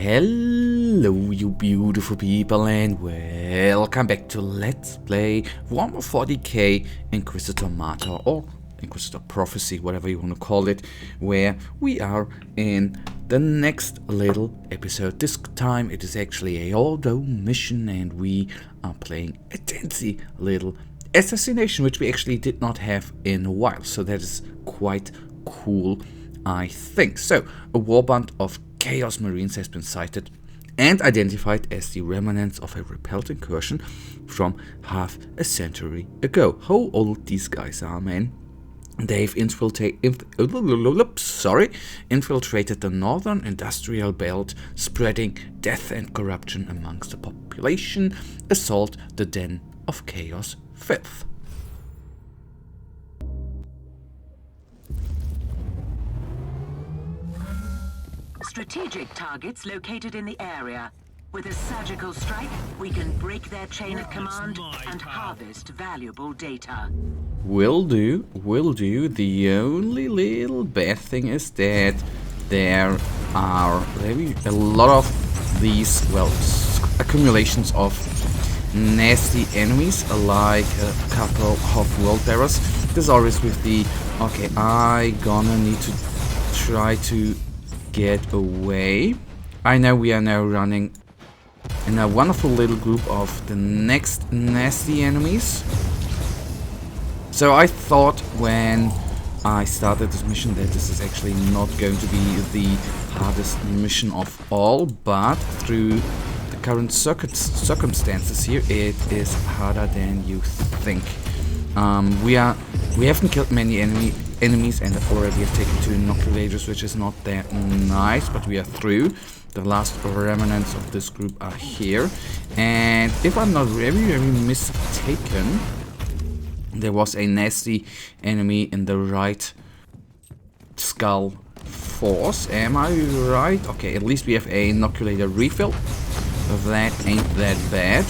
Hello you beautiful people and welcome back to Let's Play Warhammer 40k Inquisitor Martyr or Inquisitor Prophecy, whatever you want to call it, where we are in the next little episode. This time it is actually a auto mission and we are playing a fancy little assassination, which we actually did not have in a while, so that is quite cool, I think. So, a warband of Chaos Marines has been sighted and identified as the remnants of a repelled incursion from half a century ago. How old these guys are, man. They've infiltrated the northern industrial belt, spreading death and corruption amongst the population. Assault the den of chaos filth. Strategic targets located in the area. With a surgical strike, we can break their chain of command and harvest valuable data. Will do, will do. The only little bad thing is that there are maybe a lot of these, well, accumulations of nasty enemies, like a couple of world bearers. This is always with the, okay, I gonna need to try to get away. I know we are now running in a wonderful little group of the next nasty enemies. So I thought when I started this mission that this is actually not going to be the hardest mission of all, but through the current circumstances here, it is harder than you think. We haven't killed many enemies and already have taken 2 inoculators, which is not that nice, but we are through. The last remnants of this group are here, and if I'm not very mistaken, there was a nasty enemy in the right skull force. Am I right? Okay, at least we have a inoculator refill. That ain't that bad.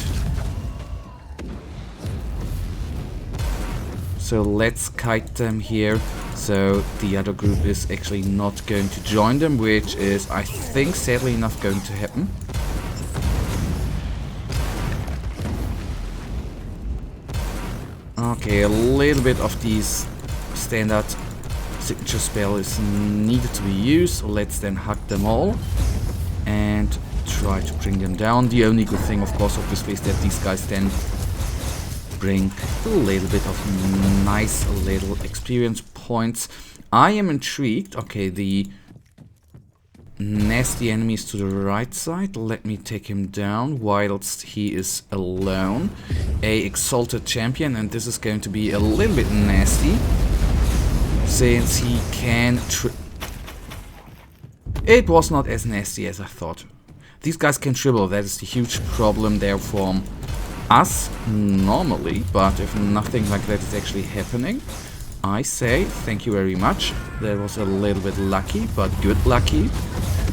So let's kite them here, so the other group is actually not going to join them, which is, I think, sadly enough going to happen. Okay, a little bit of these standard signature spell is needed to be used. Let's then hug them all and try to bring them down. The only good thing, of course, obviously, is that these guys then bring a little bit of nice little experience points. I am intrigued. Okay, the nasty enemies to the right side. Let me take him down whilst he is alone. A exalted champion, and this is going to be a little bit nasty since he can it was not as nasty as I thought. These guys can dribble. That is the huge problem there from us normally, but if nothing like that is actually happening, I say thank you very much. That was a little bit lucky, but good lucky.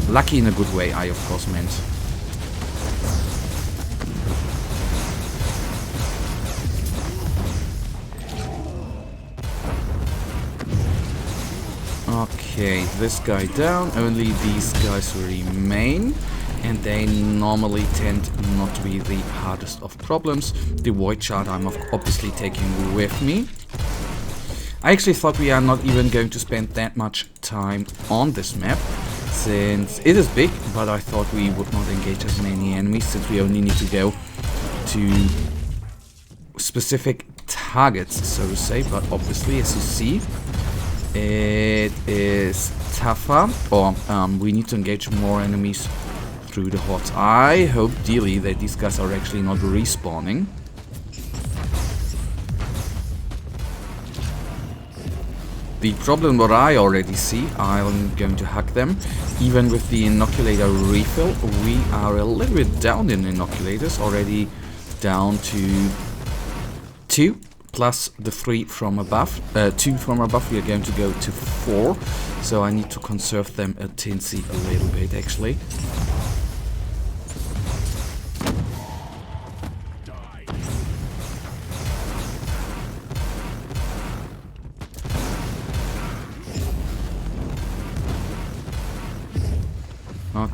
Lucky in a good way, I of course meant. Okay, this guy down, only these guys remain. And they normally tend not to be the hardest of problems. The void shard I'm obviously taking with me. I actually thought we are not even going to spend that much time on this map, since it is big, but I thought we would not engage as many enemies, since we only need to go to specific targets, so to say. But obviously, as you see, it is tougher, or we need to engage more enemies through the hordes. I hope dearly that these guys are actually not respawning. The problem what I already see, I'm going to hug them. Even with the inoculator refill, we are a little bit down in inoculators, already down to 2 plus the 3 from above. 2 from above, we are going to go to 4, so I need to conserve them a tinsy a little bit actually.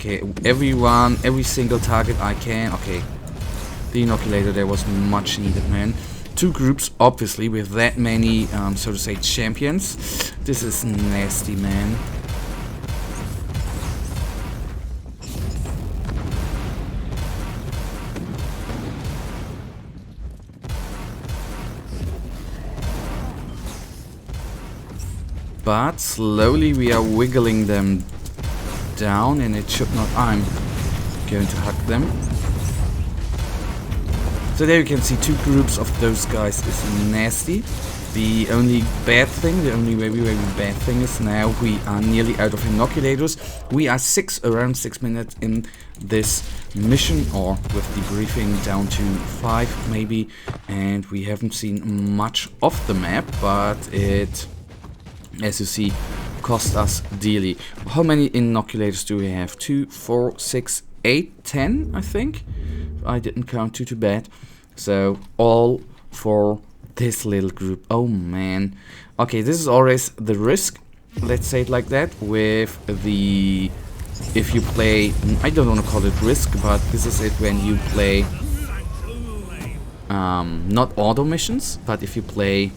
Okay, everyone, every single target I can. Okay, the inoculator there was much needed, man. 2 groups, obviously, with that many, so to say, champions. This is nasty, man. But slowly we are wiggling them down, and it should not... I'm going to hug them. So there you can see 2 groups of those guys is nasty. The only bad thing, the only very, very bad thing is now we are nearly out of inoculators. We are around 6 minutes in this mission, or with debriefing down to 5 maybe. And we haven't seen much of the map, but it... as you see, cost us dearly. How many inoculators do we have? 2, 4, 6, 8, 10, I think. I didn't count too bad. So, all for this little group. Oh, man. Okay, this is always the risk, let's say it like that, with the... if you play... I don't want to call it risk, but this is it when you play... not auto missions, but if you play...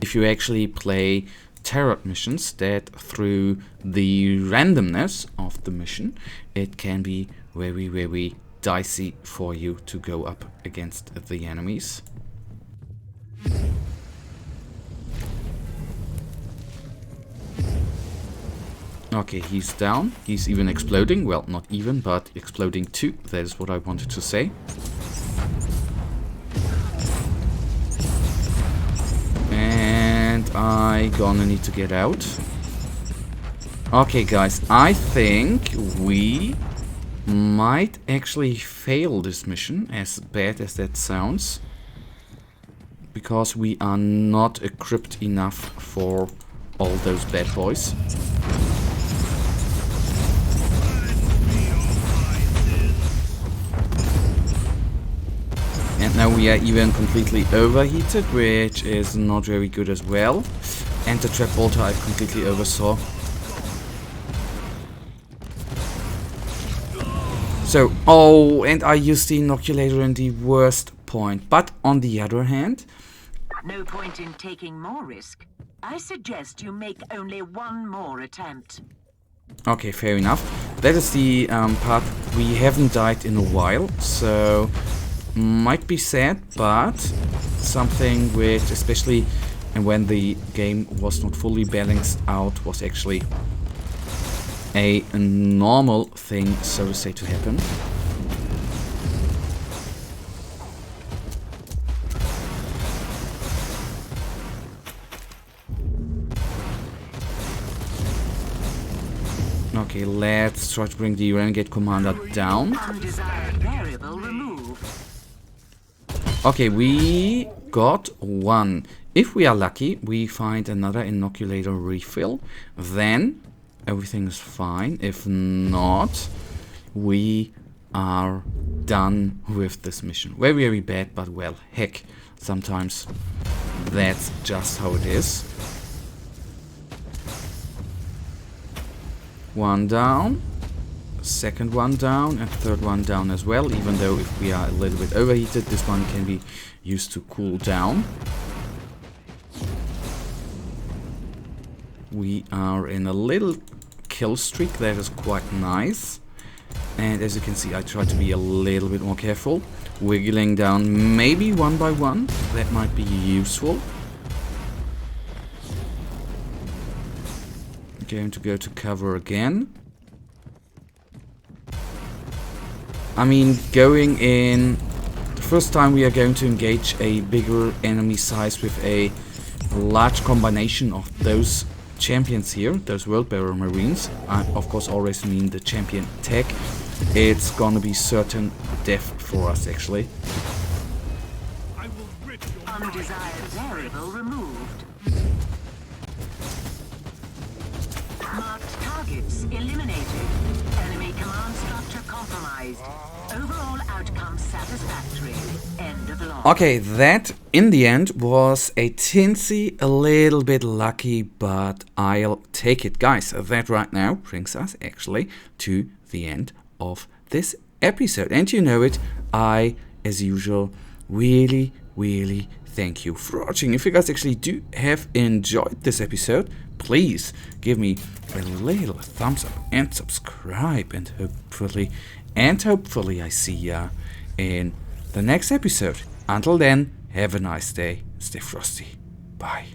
if you actually play tarot missions, that through the randomness of the mission, it can be very, very dicey for you to go up against the enemies. Okay, he's down. He's even exploding. Well, not even, but exploding too. That is what I wanted to say. And I gonna need to get out. Okay, guys, I think we might actually fail this mission, as bad as that sounds, because we are not equipped enough for all those bad boys. And now we are even completely overheated, which is not very good as well. And the trap bolter I completely oversaw. So, oh, and I used the inoculator in the worst point. But on the other hand... no point in taking more risk. I suggest you make only one more attempt. Okay, fair enough. That is the part we haven't died in a while, so... might be sad, but something which, especially and when the game was not fully balanced out, was actually a normal thing, so to say, to happen. Okay, let's try to bring the renegade commander down. Undesired variable removed. Okay, we got 1. If we are lucky, we find another inoculator refill, then everything is fine. If not, we are done with this mission. Very, very bad, but well, heck, sometimes that's just how it is. 1 down. Second one down, and third one down as well, even though if we are a little bit overheated, this one can be used to cool down. We are in a little kill streak that is quite nice. And as you can see, I try to be a little bit more careful. Wiggling down maybe one by one, that might be useful. Going to go to cover again. I mean, going in... the first time we are going to engage a bigger enemy size with a large combination of those champions here, those World Bearer Marines. I, of course, always mean the champion tech. It's gonna be certain death for us, actually. Undesired variable removed. Marked targets eliminated. Enemy command structure compromised. Overall outcome satisfactory. End of log. Okay, that in the end was a tinsy, a little bit lucky, but I'll take it. Guys, that right now brings us actually to the end of this episode. And you know it, I, as usual, really thank you for watching. If you guys actually do have enjoyed this episode, please give me a little thumbs up and subscribe, and hopefully I see ya in the next episode. Until then, have a nice day, stay frosty, bye.